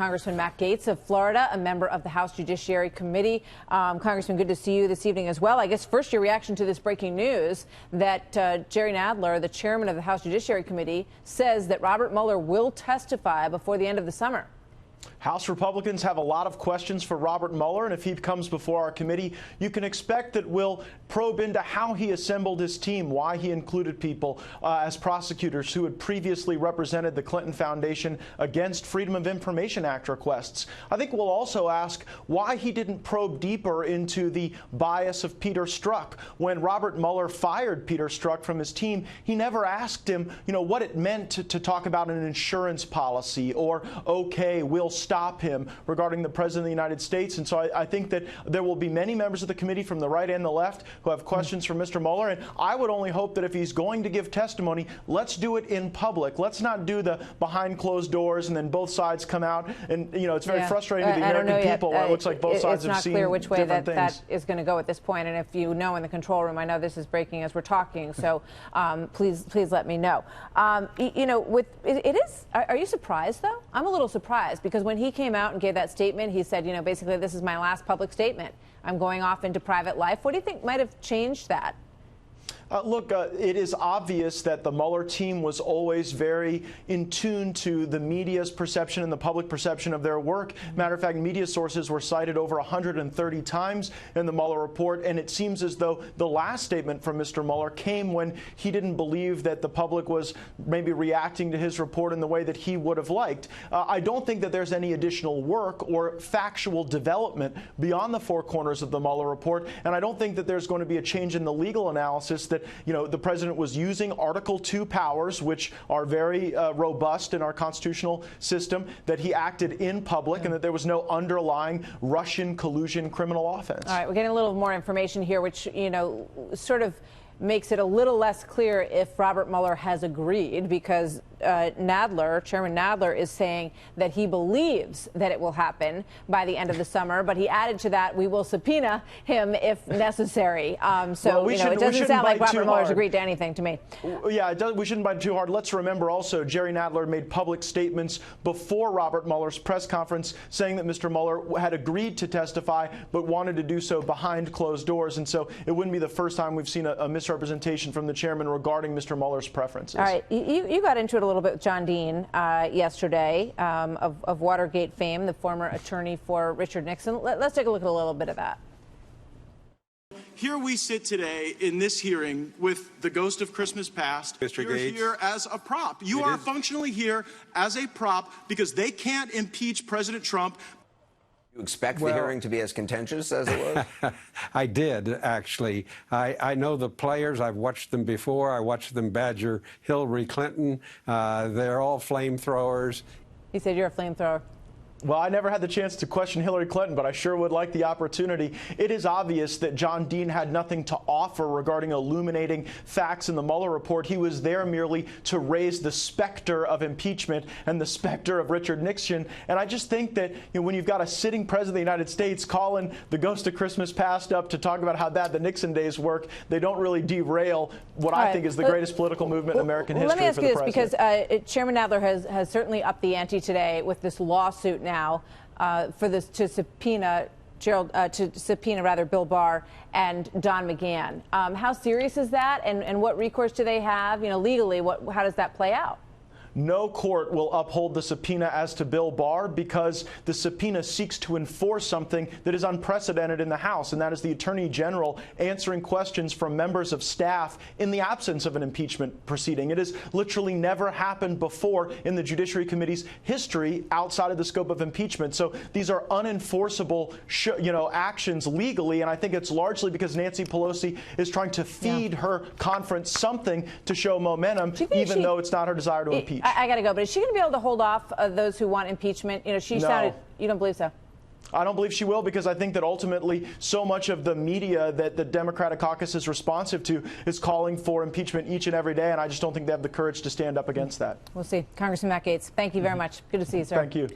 Congressman Matt Gaetz of Florida, a member of the House Judiciary Committee. Congressman, good to see you this evening as well. I guess first your reaction to this breaking news that Jerry Nadler, the chairman of the House Judiciary Committee, says that Robert Mueller will testify before the end of the summer. House Republicans have a lot of questions for Robert Mueller, and if he comes before our committee, you can expect that we'll probe into how he assembled his team, why he included people as prosecutors who had previously represented the Clinton Foundation against Freedom of Information Act requests. I think we'll also ask why he didn't probe deeper into the bias of Peter Strzok. When Robert Mueller fired Peter Strzok from his team, he never asked him, what it meant to talk about an insurance policy or, okay, we'll stop him regarding the President of the United States. And so I think that there will be many members of the committee from the right and the left who have questions for Mr. Mueller. And I would only hope that if he's going to give testimony, let's do it in public. Let's not do the behind closed doors and then both sides come out. And, it's very frustrating to the American people when it looks like both sides have seen different things. It's not clear which way that is going to go at this point. And if you know in the control room, I know this is breaking as we're talking. So please let me know. Are you surprised, though? I'm a little surprised because when he came out and gave that statement, he said, basically, this is my last public statement. I'm going off into private life. What do you think might have changed that? Look, it is obvious that the Mueller team was always very in tune to the media's perception and the public perception of their work. Matter of fact, media sources were cited over 130 times in the Mueller report, and it seems as though the last statement from Mr. Mueller came when he didn't believe that the public was maybe reacting to his report in the way that he would have liked. I don't think that there's any additional work or factual development beyond the four corners of the Mueller report, and I don't think that there's going to be a change in the legal analysis that the president was using Article 2 powers, which are very robust in our constitutional system, that he acted in public, and that there was no underlying Russian collusion criminal offense. All right, we're getting a little more information here, which, sort of makes it a little less clear if Robert Mueller has agreed, because Chairman Nadler is saying that he believes that it will happen by the end of the summer, but he added to that, we will subpoena him if necessary. It doesn't sound like Robert Mueller's agreed to anything to me. Yeah, we shouldn't bite too hard. Let's remember also, Jerry Nadler made public statements before Robert Mueller's press conference saying that Mr. Mueller had agreed to testify, but wanted to do so behind closed doors. And so it wouldn't be the first time we've seen a misrepresentation from the chairman regarding Mr. Mueller's preferences. All right, you got into it a little bit with John Dean yesterday of Watergate fame, the former attorney for Richard Nixon. Let's take a look at a little bit of that. Here we sit today in this hearing with the ghost of Christmas past. Mr. You're Gaetz, here as a prop. You are functionally here as a prop because they can't impeach President Trump. You expect the hearing to be as contentious as it was? I did, actually. I know the players. I've watched them before. I watched them badger Hillary Clinton. They're all flamethrowers. He said you're a flamethrower. Well, I never had the chance to question Hillary Clinton, but I sure would like the opportunity. It is obvious that John Dean had nothing to offer regarding illuminating facts in the Mueller report. He was there merely to raise the specter of impeachment and the specter of Richard Nixon. And I just think that when you've got a sitting president of the United States calling the ghost of Christmas past up to talk about how bad the Nixon days work, they don't really derail what I think is the greatest political movement in American history. Let me ask you this, because Chairman Nadler has certainly upped the ante today with this lawsuit now for this to subpoena Bill Barr and Don McGahn. How serious is that, and what recourse do they have? Legally, how does that play out? No court will uphold the subpoena as to Bill Barr because the subpoena seeks to enforce something that is unprecedented in the House, and that is the Attorney General answering questions from members of staff in the absence of an impeachment proceeding. It has literally never happened before in the Judiciary Committee's history outside of the scope of impeachment. So these are unenforceable actions legally, and I think it's largely because Nancy Pelosi is trying to feed her conference something to show momentum, even though it's not her desire to impeach. I got to go, but is she going to be able to hold off those who want impeachment? She sounded. You don't believe so? I don't believe she will, because I think that ultimately so much of the media that the Democratic caucus is responsive to is calling for impeachment each and every day, and I just don't think they have the courage to stand up against that. We'll see. Congressman Matt Gaetz, thank you very much. Good to see you, sir. Thank you.